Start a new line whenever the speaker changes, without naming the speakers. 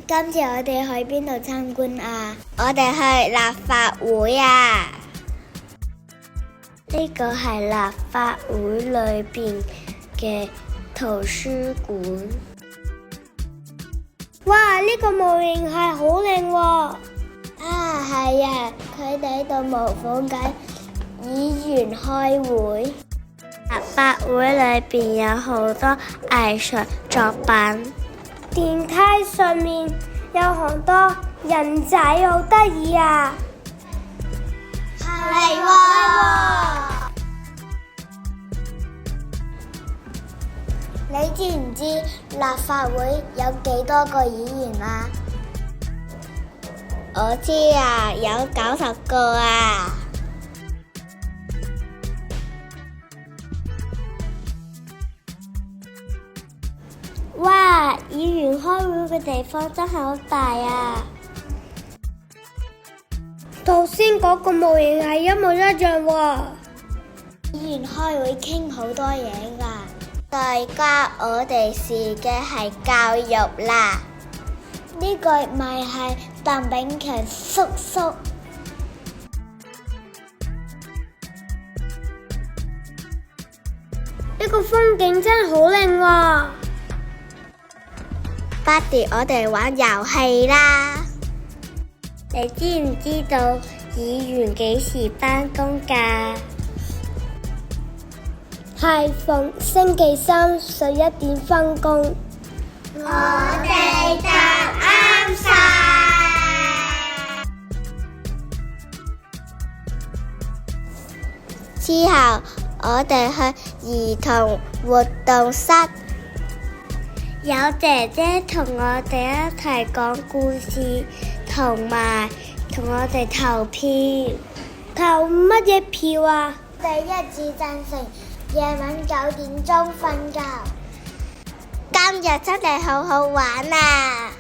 今次我哋去邊度參觀啊？我哋去立法會啊！呢個係立法會裏邊嘅圖書館。哇！呢個模型係好靚喎！啊，係啊，佢哋喺度模仿緊議員開會。立法會裏邊有好多藝術作品。電梯上面有好多人仔，好得意啊！係喎！你知唔知立法會有幾多個議員啊？我知啊，有90個啊！哇！議員開會嘅地方真係好大啊！頭先嗰個模型係一模一樣喎。議員開會傾好多嘢㗎。再加我哋試嘅係教育啦。呢個咪係鄧炳強叔叔。呢個風景真係好靚喎。爸哋，我哋玩遊戲啦！你知唔知道議員幾時返工㗎？係逢星期三11點返工。我哋答啱晒。之後我哋去兒童活動室。有姐姐同我哋一齊講故事，同埋同我哋投票。投乜嘢票啊？第一次贊成夜晚9點鐘瞓覺。今日真係好好玩啊！